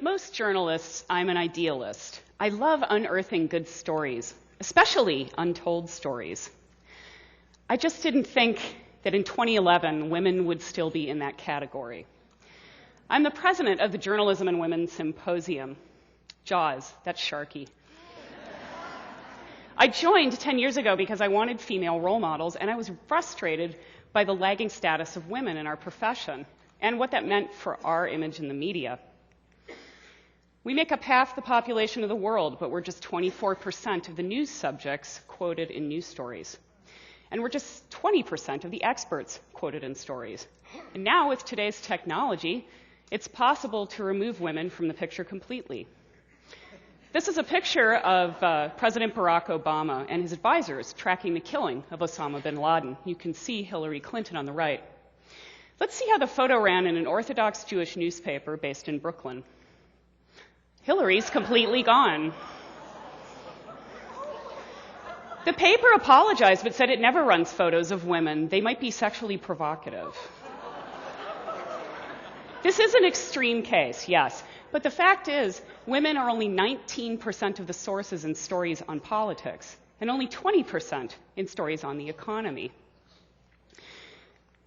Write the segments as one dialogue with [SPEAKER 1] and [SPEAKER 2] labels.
[SPEAKER 1] Like most journalists, I'm an idealist. I love unearthing good stories, especially untold stories. I just didn't think that in 2011, women would still be in that category. I'm the president of the Journalism and Women Symposium. Jaws, that's Sharky. I joined 10 years ago because I wanted female role models, and I was frustrated by the lagging status of women in our profession and what that meant for our image in the media. We make up half the population of the world, but we're just 24% of the news subjects quoted in news stories. And we're just 20% of the experts quoted in stories. And now, with today's technology, it's possible to remove women from the picture completely. This is a picture of President Barack Obama and his advisors tracking the killing of Osama bin Laden. You can see Hillary Clinton on the right. Let's see how the photo ran in an Orthodox Jewish newspaper based in Brooklyn. Hillary's completely gone. The paper apologized but said it never runs photos of women. They might be sexually provocative. This is an extreme case, yes, but the fact is women are only 19% of the sources in stories on politics and only 20% in stories on the economy.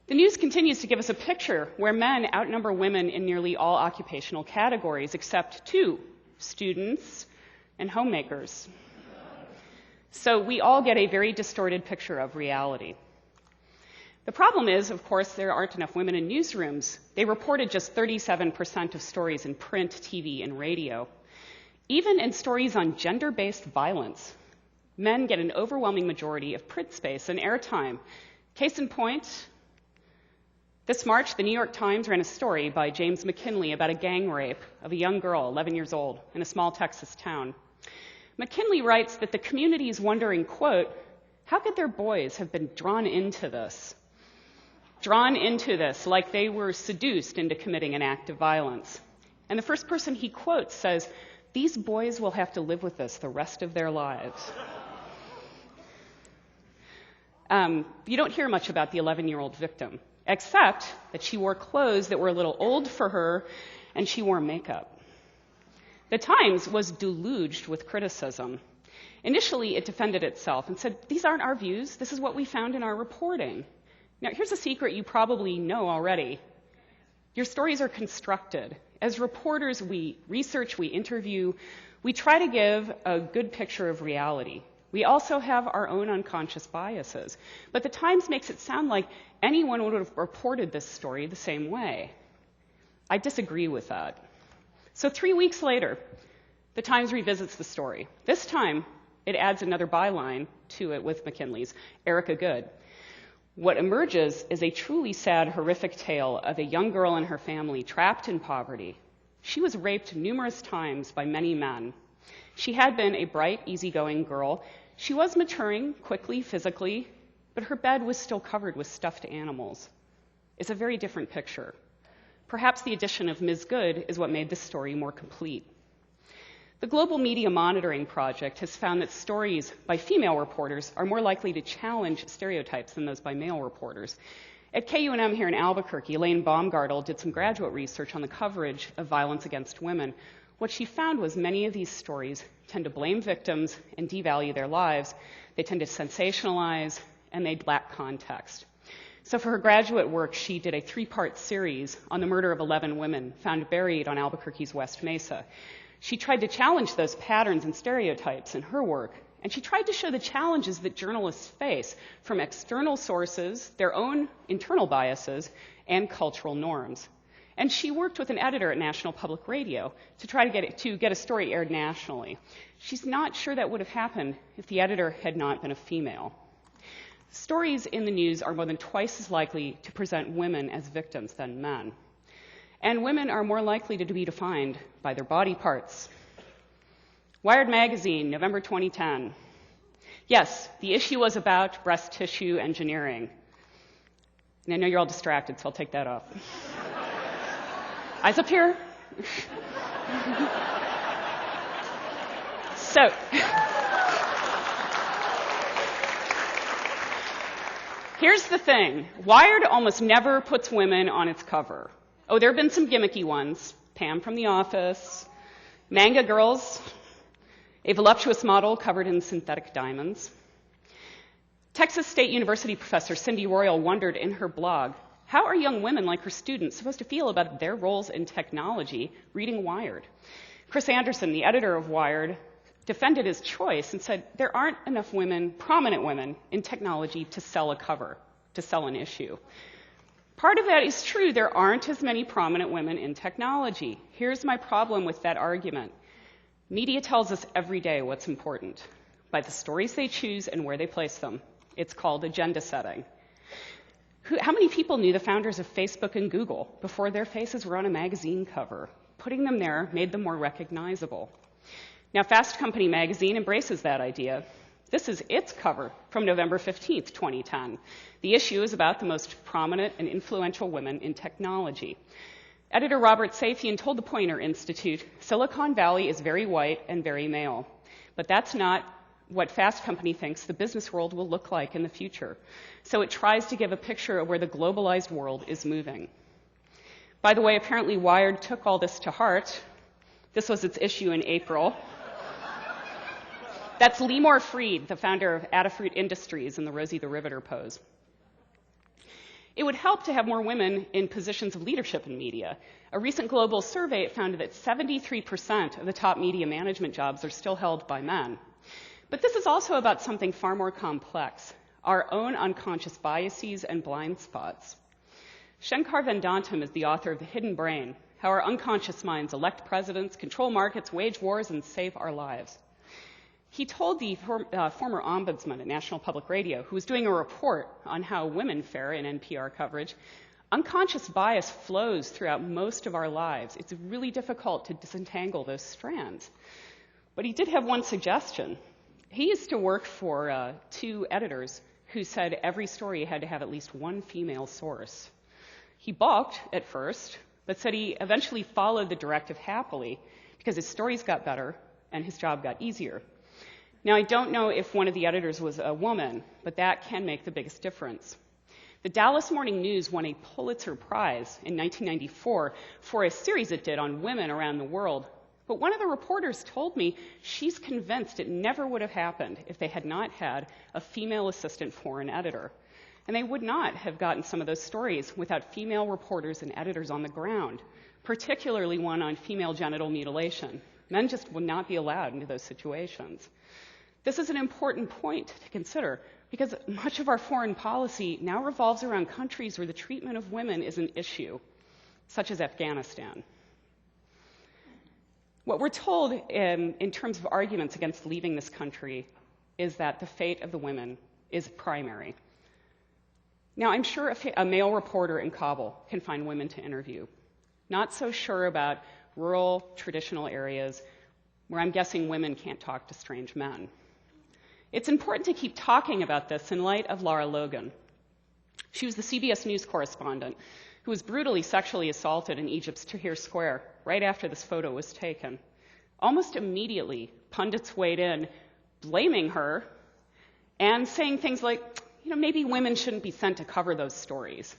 [SPEAKER 1] The news continues to give us a picture where men outnumber women in nearly all occupational categories except two: students and homemakers. So we all get a very distorted picture of reality. The problem is, of course, there aren't enough women in newsrooms. They reported just 37% of stories in print, TV, and radio. Even in stories on gender-based violence, men get an overwhelming majority of print space and airtime. Case in point, this March, the New York Times ran a story by James McKinley about a gang rape of a young girl, 11 years old, in a small Texas town. McKinley writes that the community is wondering, quote, how could their boys have been drawn into this? Drawn into this like they were seduced into committing an act of violence. And the first person he quotes says, these boys will have to live with this the rest of their lives. You don't hear much about the 11-year-old victim, except that she wore clothes that were a little old for her, and she wore makeup. The Times was deluged with criticism. Initially, it defended itself and said, these aren't our views. This is what we found in our reporting. Now, here's a secret you probably know already. Your stories are constructed. As reporters, we research, we interview, we try to give a good picture of reality. We also have our own unconscious biases. But the Times makes it sound like anyone would have reported this story the same way. I disagree with that. So 3 weeks later, the Times revisits the story. This time, it adds another byline to it with McKinley's, Erica Good. What emerges is a truly sad, horrific tale of a young girl and her family trapped in poverty. She was raped numerous times by many men. She had been a bright, easygoing girl. She was maturing quickly, physically, but her bed was still covered with stuffed animals. It's a very different picture. Perhaps the addition of Ms. Good is what made this story more complete. The Global Media Monitoring Project has found that stories by female reporters are more likely to challenge stereotypes than those by male reporters. At KUNM here in Albuquerque, Elaine Baumgartel did some graduate research on the coverage of violence against women. What she found was many of these stories tend to blame victims and devalue their lives. They tend to sensationalize, and they lack context. So for her graduate work, she did a 3-part series on the murder of 11 women found buried on Albuquerque's West Mesa. She tried to challenge those patterns and stereotypes in her work, and she tried to show the challenges that journalists face from external sources, their own internal biases, and cultural norms. And she worked with an editor at National Public Radio to try to get a story aired nationally. She's not sure that would have happened if the editor had not been a female. Stories in the news are more than twice as likely to present women as victims than men. And women are more likely to be defined by their body parts. Wired Magazine, November 2010. Yes, the issue was about breast tissue engineering. And I know you're all distracted, so I'll take that off. Eyes up here. So, here's the thing. Wired almost never puts women on its cover. Oh, there have been some gimmicky ones. Pam from The Office, manga girls, a voluptuous model covered in synthetic diamonds. Texas State University professor Cindy Royal wondered in her blog, how are young women like her students supposed to feel about their roles in technology reading Wired? Chris Anderson, the editor of Wired, defended his choice and said there aren't enough women, prominent women, in technology to sell a cover, to sell an issue. Part of that is true. There aren't as many prominent women in technology. Here's my problem with that argument. Media tells us every day what's important by the stories they choose and where they place them. It's called agenda setting. How many people knew the founders of Facebook and Google before their faces were on a magazine cover? Putting them there made them more recognizable. Now, Fast Company magazine embraces that idea. This is its cover from November 15th, 2010. The issue is about the most prominent and influential women in technology. Editor Robert Safian told the Poynter Institute, Silicon Valley is very white and very male. But that's not what Fast Company thinks the business world will look like in the future. So it tries to give a picture of where the globalized world is moving. By the way, apparently Wired took all this to heart. This was its issue in April. That's Lemore Freed, the founder of Adafruit Industries, in the Rosie the Riveter pose. It would help to have more women in positions of leadership in media. A recent global survey found that 73% of the top media management jobs are still held by men. But this is also about something far more complex, our own unconscious biases and blind spots. Shankar Vedantam is the author of The Hidden Brain, How Our Unconscious Minds Elect Presidents, Control Markets, Wage Wars, and Save Our Lives. He told the former ombudsman at National Public Radio, who was doing a report on how women fare in NPR coverage, unconscious bias flows throughout most of our lives. It's really difficult to disentangle those strands. But he did have one suggestion. He used to work for two editors who said every story had to have at least one female source. He balked at first, but said he eventually followed the directive happily because his stories got better and his job got easier. Now, I don't know if one of the editors was a woman, but that can make the biggest difference. The Dallas Morning News won a Pulitzer Prize in 1994 for a series it did on women around the world. But one of the reporters told me she's convinced it never would have happened if they had not had a female assistant foreign editor. And they would not have gotten some of those stories without female reporters and editors on the ground, particularly one on female genital mutilation. Men just would not be allowed into those situations. This is an important point to consider because much of our foreign policy now revolves around countries where the treatment of women is an issue, such as Afghanistan. What we're told in terms of arguments against leaving this country is that the fate of the women is primary. Now, I'm sure a male reporter in Kabul can find women to interview. Not so sure about rural, traditional areas where I'm guessing women can't talk to strange men. It's important to keep talking about this in light of Lara Logan. She was the CBS News correspondent who was brutally sexually assaulted in Egypt's Tahrir Square right after this photo was taken. Almost immediately, pundits weighed in, blaming her and saying things like, maybe women shouldn't be sent to cover those stories.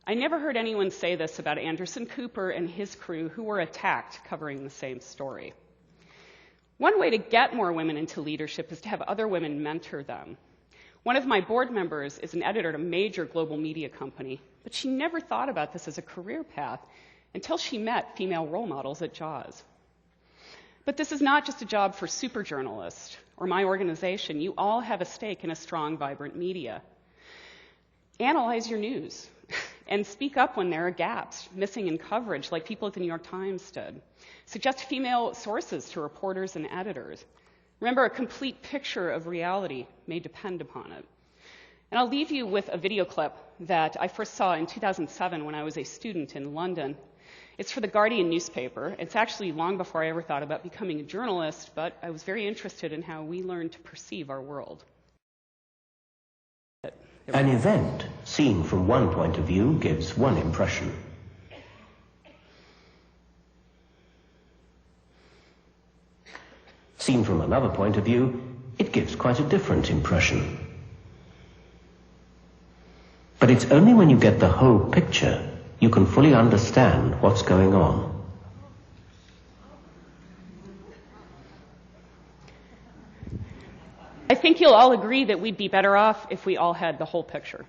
[SPEAKER 1] I never heard anyone say this about Anderson Cooper and his crew who were attacked covering the same story. One way to get more women into leadership is to have other women mentor them. One of my board members is an editor at a major global media company, but she never thought about this as a career path until she met female role models at Jaws. But this is not just a job for super journalists or my organization. You all have a stake in a strong, vibrant media. Analyze your news and speak up when there are gaps missing in coverage, like people at the New York Times did. Suggest female sources to reporters and editors. Remember, a complete picture of reality may depend upon it. And I'll leave you with a video clip that I first saw in 2007 when I was a student in London. It's for the Guardian newspaper. It's actually long before I ever thought about becoming a journalist, but I was very interested in how we learn to perceive our world.
[SPEAKER 2] An event seen from one point of view gives one impression. Seen from another point of view, it gives quite a different impression. But it's only when you get the whole picture you can fully understand what's going on.
[SPEAKER 1] I think you'll all agree that we'd be better off if we all had the whole picture.